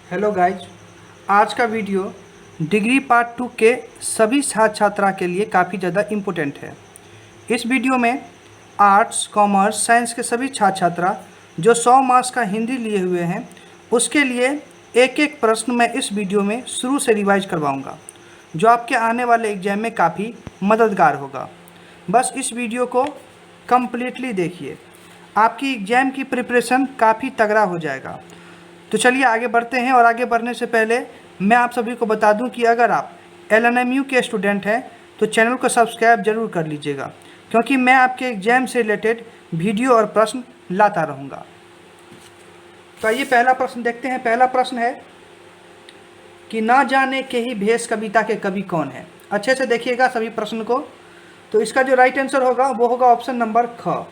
Hello guys, आज का video degree part 2 के सभी छात्र छात्रा के लिए काफ़ी ज़्यादा इम्पोर्टेंट है। इस वीडियो में आर्ट्स, कॉमर्स, साइंस के सभी छात्र छात्रा जो 100 मार्क्स का हिंदी लिए हुए हैं उसके लिए एक एक प्रश्न मैं इस वीडियो में शुरू से रिवाइज करवाऊंगा, जो आपके आने वाले एग्जाम में काफ़ी मददगार होगा। बस इस वीडियो को कम्प्लीटली देखिए, आपकी एग्ज़ाम की प्रिपरेशन काफ़ी तगड़ा हो जाएगा। तो चलिए आगे बढ़ते हैं। और आगे बढ़ने से पहले मैं आप सभी को बता दूं कि अगर आप LNMU के स्टूडेंट हैं तो चैनल को सब्सक्राइब जरूर कर लीजिएगा, क्योंकि मैं आपके एग्जाम से रिलेटेड वीडियो और प्रश्न लाता रहूँगा। तो आइए पहला प्रश्न देखते हैं। पहला प्रश्न है कि ना जाने के ही भेष कविता के कवि कौन है। अच्छे से देखिएगा सभी प्रश्न को। तो इसका जो राइट आंसर होगा वो होगा ऑप्शन नंबर ख।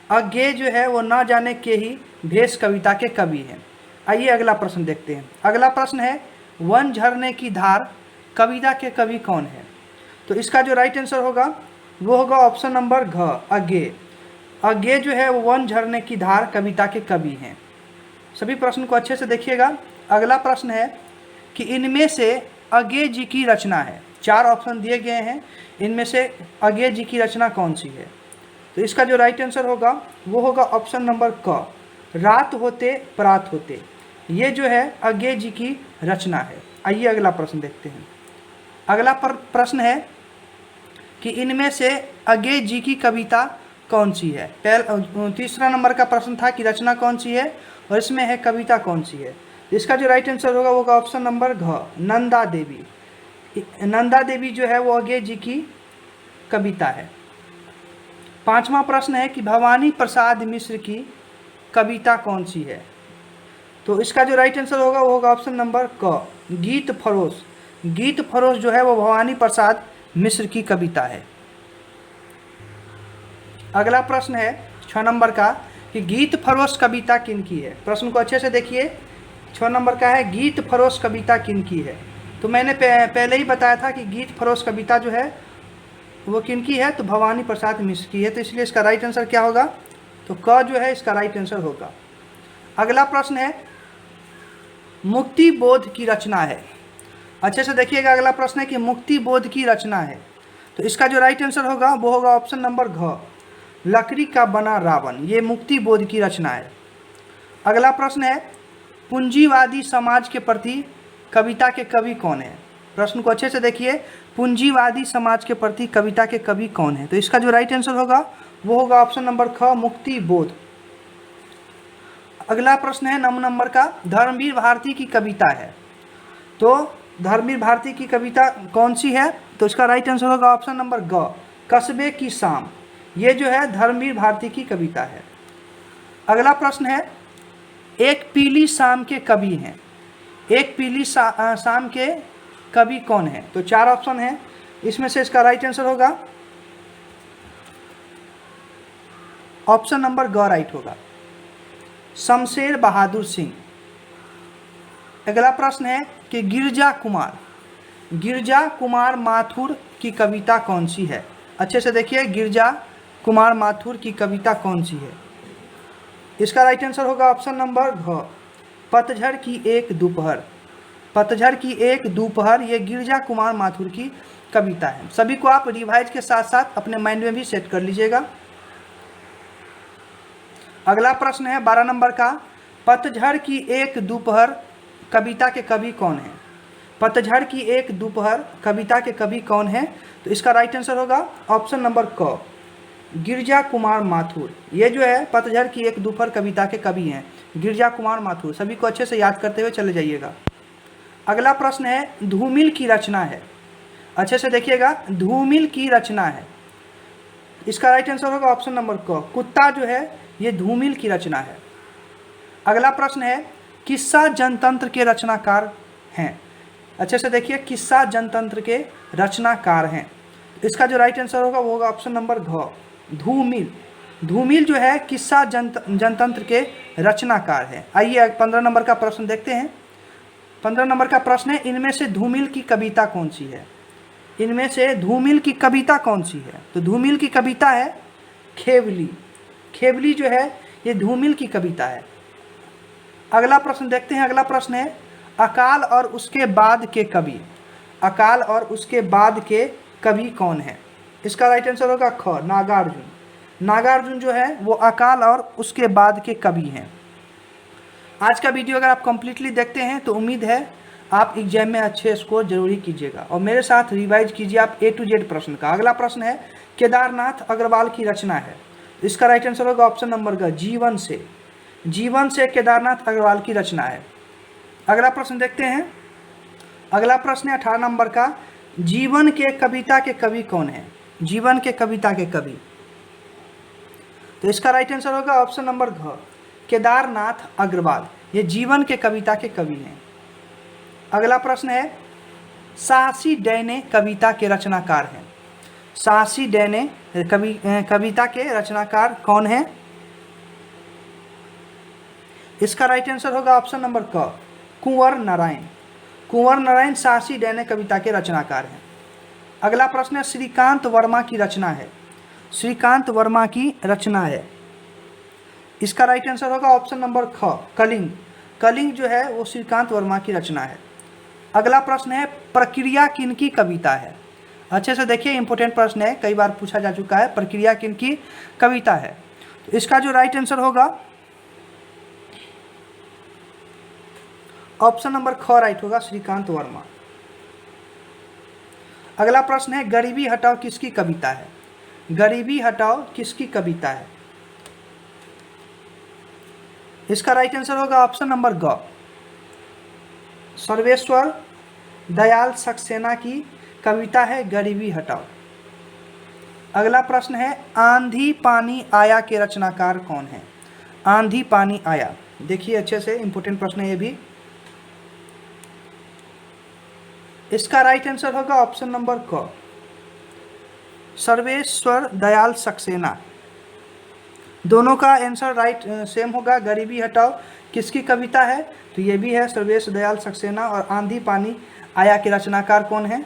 अज्ञे जो है वो ना जाने के ही भेष कविता के कवि हैं। आइए अगला प्रश्न देखते हैं। अगला प्रश्न है वन झरने की धार कविता के कवि कौन है। तो इसका जो राइट आंसर होगा वो होगा ऑप्शन नंबर घ, अज्ञे। अज्ञे जो है वो वन झरने की धार कविता के कवि हैं। सभी प्रश्न को अच्छे से देखिएगा। अगला प्रश्न है कि इनमें से अज्ञे जी की रचना है। 4 ऑप्शन दिए गए हैं, इनमें से अज्ञे जी की रचना कौन सी है। तो इसका जो राइट आंसर होगा वो होगा ऑप्शन नंबर क, रात होते प्रात होते। ये जो है अज्ञे जी की रचना है। आइए अगला प्रश्न देखते हैं। अगला प्रश्न है कि इनमें से अज्ञे जी की कविता कौन सी है। तीसरा नंबर का प्रश्न था कि रचना कौन सी है और इसमें है कविता कौन सी है। इसका जो राइट आंसर होगा वो होगा ऑप्शन नंबर घ, नंदा देवी। नंदा देवी जो है वो अज्ञे जी की कविता है। 5वां प्रश्न है कि भवानी प्रसाद मिश्र की कविता कौन सी है। तो इसका जो राइट आंसर होगा वो होगा ऑप्शन नंबर क, गीत फरोश। गीत फरोश जो है वो भवानी प्रसाद मिश्र की कविता है। अगला प्रश्न है 6 नंबर का कि गीत फरोश कविता किनकी है। प्रश्न को अच्छे से देखिए। 6 नंबर का है गीत फरोश कविता किनकी है। तो मैंने पहले ही बताया था कि गीत फरोश कविता जो है वो किनकी है, तो भवानी प्रसाद मिश्र की है। तो इसलिए इसका राइट आंसर क्या होगा, तो क जो है इसका राइट आंसर होगा। अगला प्रश्न है मुक्ति बोध की रचना है। अच्छे से देखिएगा। अगला प्रश्न है कि मुक्ति बोध की रचना है। तो इसका जो राइट आंसर होगा वो होगा ऑप्शन नंबर घ, लकड़ी का बना रावण। ये मुक्ति बोध की रचना है। अगला प्रश्न है पूंजीवादी समाज के प्रति कविता के कवि कौन है। प्रश्न को अच्छे से देखिए। पूंजीवादी समाज के प्रति कविता के कवि कौन है। तो इसका जो राइट आंसर होगा वो होगा ऑप्शन नंबर ख, मुक्ति बोध। अगला प्रश्न है 9 नंबर का, धर्मवीर भारती की कविता है। तो धर्मवीर भारती की कविता कौन सी है। तो इसका राइट आंसर होगा ऑप्शन नंबर ग, कस्बे की शाम। ये जो है धर्मवीर भारती की कविता है। अगला प्रश्न है एक पीली शाम के कवि हैं। एक पीली शाम के कवि कौन है। तो 4 ऑप्शन है, इसमें से इसका राइट आंसर होगा ऑप्शन नंबर ग राइट होगा, शमशेर बहादुर सिंह। अगला प्रश्न है कि गिरजा कुमार माथुर की कविता कौन सी है। अच्छे से देखिए, गिरजा कुमार माथुर की कविता कौन सी है। इसका राइट आंसर होगा ऑप्शन नंबर घ, पतझड़ की एक दोपहर। पतझड़ की एक दोपहर ये गिरजा कुमार माथुर की कविता है। सभी को आप रिवाइज के साथ साथ अपने माइंड में भी सेट कर लीजिएगा। अगला प्रश्न है 12 नंबर का, पतझड़ की एक दोपहर कविता के कवि कौन है। पतझड़ की एक दोपहर कविता के कवि कौन है। तो इसका राइट आंसर होगा ऑप्शन नंबर क, गिरजा कुमार माथुर। ये जो है पतझड़ की एक दोपहर कविता के कवि हैं, गिरजा कुमार माथुर। सभी को अच्छे से याद करते हुए चले जाइएगा। अगला प्रश्न है धूमिल की रचना है। अच्छे से देखिएगा, धूमिल की रचना है। इसका राइट आंसर होगा ऑप्शन नंबर क, कुत्ता जो है ये धूमिल की रचना है। अगला प्रश्न है किस्सा जनतंत्र के रचनाकार हैं। अच्छे से देखिए, किस्सा जनतंत्र के रचनाकार हैं। इसका जो राइट आंसर होगा वो होगा ऑप्शन नंबर घ, धूमिल। धूमिल जो है किस्सा जनतंत्र के रचनाकार है। आइए 15 नंबर का प्रश्न देखते हैं। 15 नंबर का प्रश्न है इनमें से धूमिल की कविता कौन सी है। इनमें से धूमिल की कविता कौन सी है। तो धूमिल की कविता है खेवली। खेवली जो है ये धूमिल की कविता है। अगला प्रश्न देखते हैं। अगला प्रश्न है अकाल और उसके बाद के कवि, अकाल और उसके बाद के कवि कौन है? इसका राइट आंसर होगा ख, नागार्जुन। नागार्जुन जो है वो अकाल और उसके बाद के कवि हैं। आज का वीडियो अगर आप कंप्लीटली देखते हैं तो उम्मीद है आप एग्जाम में अच्छे स्कोर जरूरी कीजिएगा और मेरे साथ रिवाइज कीजिए आप A to Z प्रश्न का। अगला प्रश्न है केदारनाथ अग्रवाल की रचना है, इसका राइट आंसर होगा ऑप्शन नंबर ग, जीवन से। जीवन से केदारनाथ अग्रवाल की रचना है। अगला प्रश्न देखते हैं। अगला प्रश्न है 18 नंबर का, जीवन के कविता के कवि कौन है? जीवन के कविता के कवि, तो इसका राइट आंसर होगा ऑप्शन नंबर घ, केदारनाथ अग्रवाल। ये जीवन के कविता के कवि हैं। अगला प्रश्न है साहसी डैने कविता के रचनाकार हैं। साहसी डैने कविता के रचनाकार कौन है? इसका राइट आंसर होगा ऑप्शन नंबर क, कुंवर नारायण। कुंवर नारायण साहसी डैने कविता के रचनाकार हैं। अगला प्रश्न है श्रीकांत वर्मा की रचना है। श्रीकांत वर्मा की रचना है, इसका राइट आंसर होगा ऑप्शन नंबर ख, कलिंग। कलिंग जो है वो श्रीकांत वर्मा की रचना है। अगला प्रश्न है प्रक्रिया किनकी कविता है? अच्छे से देखिए, इंपॉर्टेंट प्रश्न है, कई बार पूछा जा चुका है। प्रक्रिया किनकी कविता है? तो इसका जो राइट आंसर होगा ऑप्शन नंबर ख राइट होगा, श्रीकांत वर्मा। अगला प्रश्न है गरीबी हटाओ किसकी कविता है? गरीबी हटाओ किसकी कविता है? इसका राइट आंसर होगा ऑप्शन नंबर ग, सर्वेश्वर दयाल सक्सेना की कविता है गरीबी हटाओ। अगला प्रश्न है आंधी पानी आया के रचनाकार कौन है? आंधी पानी आया, देखिए अच्छे से, इंपॉर्टेंट प्रश्न है ये भी। इसका राइट आंसर होगा ऑप्शन नंबर क, सर्वेश्वर दयाल सक्सेना। दोनों का आंसर राइट सेम होगा। गरीबी हटाओ किसकी कविता है? तो ये भी है सर्वेश्वर दयाल सक्सेना। और आंधी पानी आया के रचनाकार कौन है?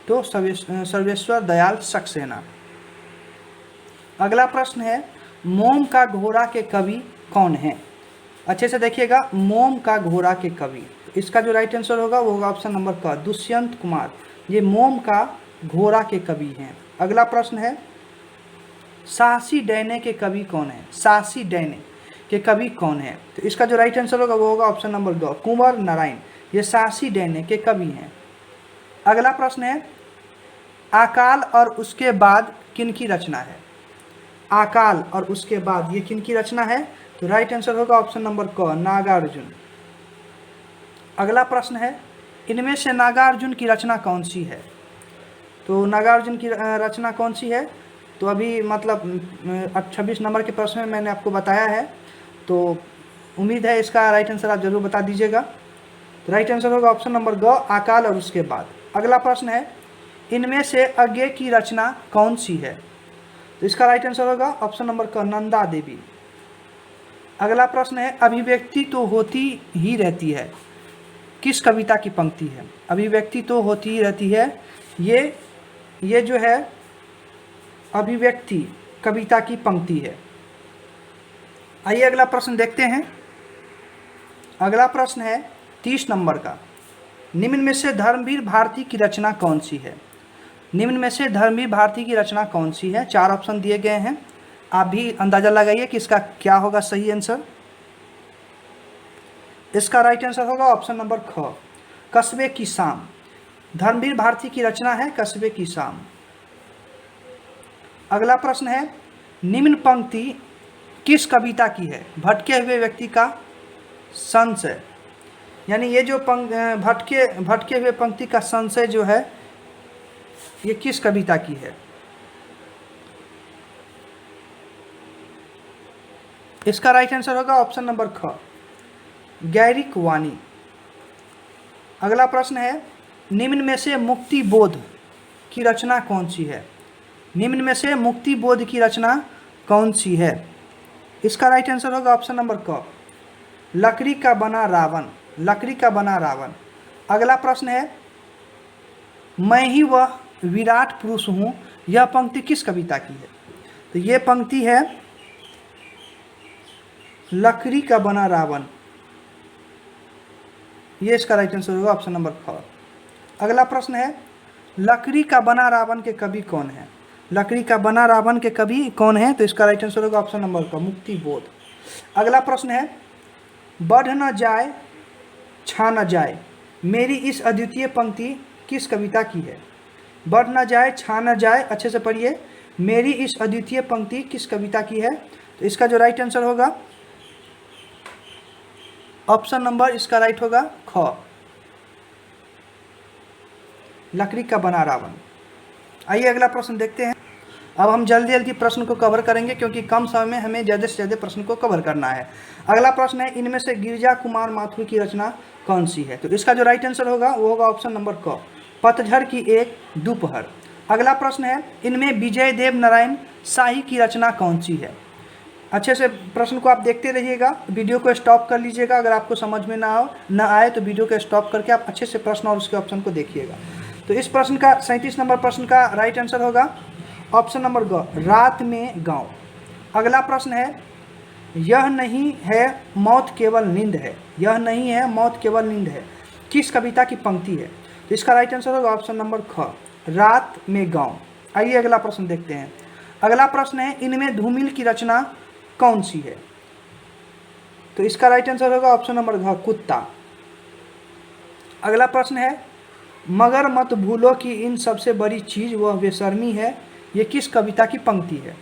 तो सर्वेश्वर दयाल सक्सेना। अगला प्रश्न है मोम का घोड़ा के कवि कौन है? अच्छे से देखिएगा, मोम का घोड़ा के कवि, इसका जो राइट आंसर होगा वो होगा ऑप्शन नंबर क, दुष्यंत कुमार। ये मोम का घोड़ा के कवि हैं। अगला प्रश्न है साहसी डैने के कवि कौन है? साहसी डैने के कवि कौन है? तो इसका जो राइट आंसर होगा वो होगा ऑप्शन नंबर ग, कुंवर नारायण। ये साहसी डैने के कवि हैं। अगला प्रश्न है अकाल और उसके बाद किनकी रचना है? अकाल और उसके बाद ये किनकी रचना है? तो राइट आंसर होगा ऑप्शन नंबर क, नागार्जुन। अगला प्रश्न है इनमें से नागार्जुन की रचना कौन सी है? तो नागार्जुन की रचना कौन सी है? तो अभी मतलब 26 नंबर के प्रश्न में मैंने आपको बताया है, तो उम्मीद है इसका राइट आंसर आप जरूर बता दीजिएगा। तो राइट आंसर होगा ऑप्शन नंबर ग, अकाल और उसके बाद। अगला प्रश्न है इनमें से आगे की रचना कौन सी है? तो इसका राइट आंसर होगा ऑप्शन नंबर क, नंदा देवी। अगला प्रश्न है अभिव्यक्ति तो होती ही रहती है, किस कविता की पंक्ति है? अभिव्यक्ति तो होती ही रहती है, ये जो है अभिव्यक्ति कविता की पंक्ति है। आइए अगला प्रश्न देखते हैं। अगला प्रश्न है 30 नंबर का, निम्न में से धर्मवीर भारती की रचना कौन सी है? निम्न में से धर्मवीर भारती की रचना कौन सी है? 4 ऑप्शन दिए गए हैं, आप भी अंदाजा लगाइए कि इसका क्या होगा सही आंसर। इसका राइट आंसर होगा ऑप्शन नंबर ख, कस्बे की शाम। धर्मवीर भारती की रचना है कस्बे की शाम। अगला प्रश्न है निम्न पंक्ति किस कविता की है? भटके हुए व्यक्ति का संशय, यानी ये जो भटके हुए पंक्ति का संशय जो है ये किस कविता की है? इसका राइट आंसर होगा ऑप्शन नंबर ख, गैरिक वाणी। अगला प्रश्न है निम्न में से मुक्ति बोध की रचना कौन सी है? निम्न में से मुक्ति बोध की रचना कौन सी है? इसका राइट आंसर होगा ऑप्शन नंबर क, लकड़ी का बना रावण। लकड़ी का बना रावण। अगला प्रश्न है मैं ही वह विराट पुरुष हूँ, यह पंक्ति किस कविता की है? तो ये पंक्ति है लकड़ी का बना रावण। ये इसका राइट आंसर होगा ऑप्शन नंबर ख। अगला प्रश्न है, लकड़ी का बना रावण के कवि कौन है? लकड़ी का बना रावण के कवि कौन है? तो इसका राइट आंसर होगा ऑप्शन नंबर क, मुक्ति बोध। अगला प्रश्न है, बढ़ न जाए छा न जाए मेरी इस अद्वितीय पंक्ति किस कविता की है? बढ़ न जाए छा न जाए, अच्छे से पढ़िए, मेरी इस अद्वितीय पंक्ति किस कविता की है? तो इसका जो राइट आंसर होगा ऑप्शन नंबर इसका राइट होगा ख, लकड़ी का बना रावण। आइए अगला प्रश्न देखते हैं। अब हम जल्दी जल्दी प्रश्न को कवर करेंगे क्योंकि कम समय में हमें ज़्यादा से ज़्यादा प्रश्न को कवर करना है। अगला प्रश्न है, इनमें से गिरिजा कुमार माथुर की रचना कौन सी है? तो इसका जो राइट आंसर होगा वो होगा ऑप्शन नंबर क, पतझड़ की एक दोपहर। अगला प्रश्न है, इनमें विजय देव नारायण शाही की रचना कौन सी है? अच्छे से प्रश्न को आप देखते रहिएगा, वीडियो को स्टॉप कर लीजिएगा। अगर आपको समझ में ना आए तो वीडियो को स्टॉप करके आप अच्छे से प्रश्न और उसके ऑप्शन को देखिएगा। तो इस प्रश्न का 37 नंबर प्रश्न का राइट आंसर होगा ऑप्शन नंबर ग, रात में गाँव। अगला प्रश्न है, यह नहीं है मौत केवल नींद है, यह नहीं है मौत केवल नींद है किस कविता की पंक्ति है? तो इसका राइट आंसर होगा ऑप्शन नंबर ख, रात में गाँव। आइए अगला प्रश्न देखते हैं। अगला प्रश्न है, इनमें धूमिल की रचना कौन सी है? तो इसका राइट आंसर होगा ऑप्शन नंबर घ, कुत्ता। अगला प्रश्न है, मगर मत भूलो कि इन सबसे बड़ी चीज़ वह बेशर्मी है, ये किस कविता की पंक्ति है?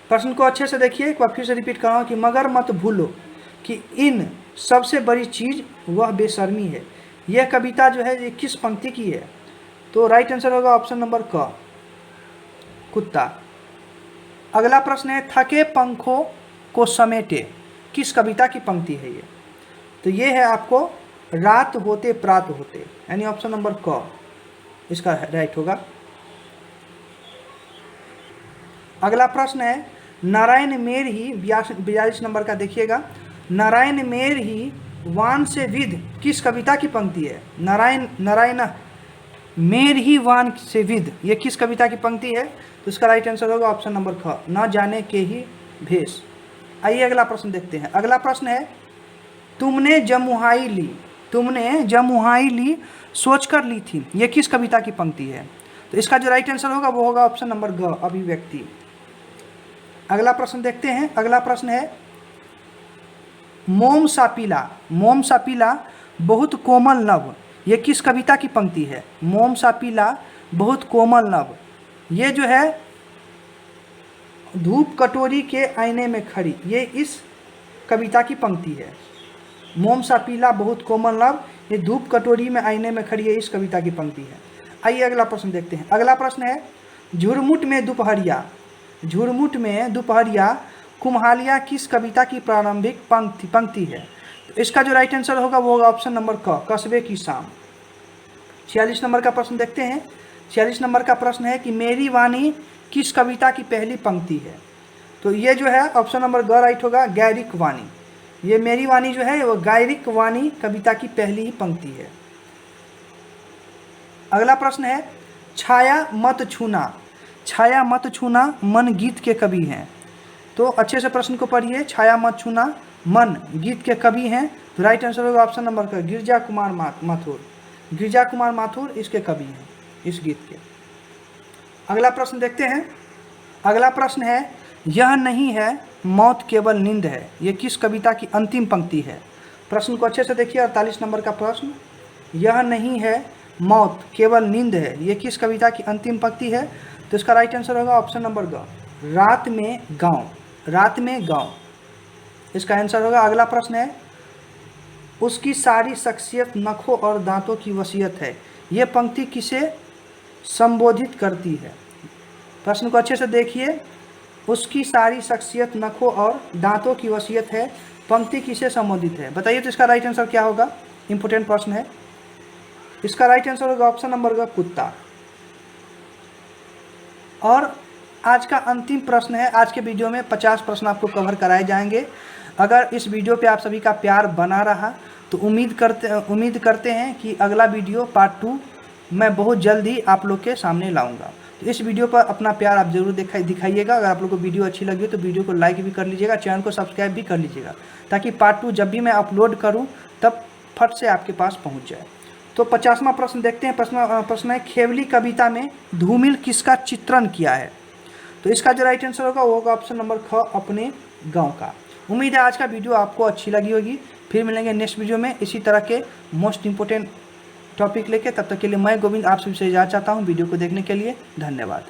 प्रश्न को अच्छे से देखिए, एक बार फिर से रिपीट कर रहा हूँ कि मगर मत भूलो कि इन सबसे बड़ी चीज़ वह बेशर्मी है, यह कविता जो है ये किस पंक्ति की है? तो राइट आंसर होगा ऑप्शन नंबर क, कुत्ता। अगला प्रश्न है, थके पंखों को समेटे किस कविता की पंक्ति है ये? तो ये है आपको रात होते प्रात होते, यानी ऑप्शन नंबर क इसका राइट होगा। अगला प्रश्न है, नारायण मेर ही 42 नंबर का देखिएगा, नारायण मेर ही वान से विद किस कविता की पंक्ति है? नारायण मेर ही वान से विद, ये किस कविता की पंक्ति है? तो इसका राइट आंसर होगा ऑप्शन नंबर ख, न जाने के ही भेष। आइए अगला प्रश्न देखते हैं। अगला प्रश्न है, तुमने जमुहाई ली सोच कर ली थी, ये किस कविता की पंक्ति है? तो इसका जो राइट आंसर होगा वो होगा ऑप्शन नंबर घ, अभिव्यक्ति। अगला प्रश्न देखते हैं। अगला प्रश्न है, मोम सा पीला बहुत कोमल नभ, ये किस कविता की पंक्ति है? मोम सा पीला बहुत कोमल नभ, ये जो है धूप कटोरी के आईने में खड़ी, ये इस कविता की पंक्ति है। मोम सा पीला बहुत कोमल नभ, ये धूप कटोरी में आईने में खड़ी है, इस कविता की पंक्ति है। आइए अगला प्रश्न देखते हैं। अगला प्रश्न है, झुरमुट में दोपहरिया कुम्हालिया किस कविता की प्रारंभिक पंक्ति है? तो इसका जो राइट आंसर होगा वो होगा ऑप्शन नंबर क, कस्बे की शाम। 46 नंबर का प्रश्न देखते हैं। 46 नंबर का प्रश्न है कि मेरी वाणी किस कविता की पहली पंक्ति है? तो ये जो है ऑप्शन नंबर ग राइट होगा, गैरिक वाणी। ये मेरी वाणी जो है वो गैरिक वाणी कविता की पहली ही पंक्ति है। अगला प्रश्न है, छाया मत छूना मन गीत के कवि हैं। तो अच्छे से प्रश्न को पढ़िए, छाया मत छूना मन गीत के कवि हैं। तो राइट आंसर होगा ऑप्शन नंबर का, गिरिजा कुमार माथुर इसके कवि हैं, इस गीत के। अगला प्रश्न देखते हैं। अगला प्रश्न है, यह नहीं है मौत केवल नींद है, ये किस कविता की अंतिम पंक्ति है? प्रश्न को अच्छे से देखिए। 48 नंबर का प्रश्न, यह नहीं है मौत केवल नींद है, ये किस कविता की अंतिम पंक्ति है? तो इसका राइट आंसर होगा ऑप्शन नंबर ग, रात में गाँव इसका आंसर होगा। अगला प्रश्न है, उसकी सारी शख्सियत नखों और दांतों की वसीयत है, ये पंक्ति किसे संबोधित करती है? प्रश्न को अच्छे से देखिए, उसकी सारी शख्सियत नखों और दांतों की वसीयत है, पंक्ति किसे संबोधित है? बताइए तो इसका राइट आंसर क्या होगा? इंपोर्टेंट प्रश्न है। इसका राइट आंसर होगा ऑप्शन नंबर ग, कुत्ता। और आज का अंतिम प्रश्न है। आज के वीडियो में 50 प्रश्न आपको कवर कराए जाएंगे। अगर इस वीडियो पे आप सभी का प्यार बना रहा तो उम्मीद करते हैं कि अगला वीडियो पार्ट 2 मैं बहुत जल्दी आप लोग के सामने लाऊंगा। तो इस वीडियो पर अपना प्यार आप जरूर दिखाइएगा। अगर आप लोग को वीडियो अच्छी लगी हो तो वीडियो को लाइक भी कर लीजिएगा, चैनल को सब्सक्राइब भी कर लीजिएगा, ताकि पार्ट 2 जब भी मैं अपलोड करूँ तब फट से आपके पास पहुंच जाए। तो 50वां प्रश्न देखते हैं। प्रश्न है, खेवली कविता में धूमिल किसका चित्रण किया है? तो इसका जो राइट आंसर होगा वो होगा ऑप्शन नंबर ख, अपने गांव का। उम्मीद है आज का वीडियो आपको अच्छी लगी होगी। फिर मिलेंगे नेक्स्ट वीडियो में इसी तरह के मोस्ट इंपोर्टेंट टॉपिक लेके। तब तक के लिए मैं गोविंद आप सभी से इजाज़त चाहता हूँ। वीडियो को देखने के लिए धन्यवाद।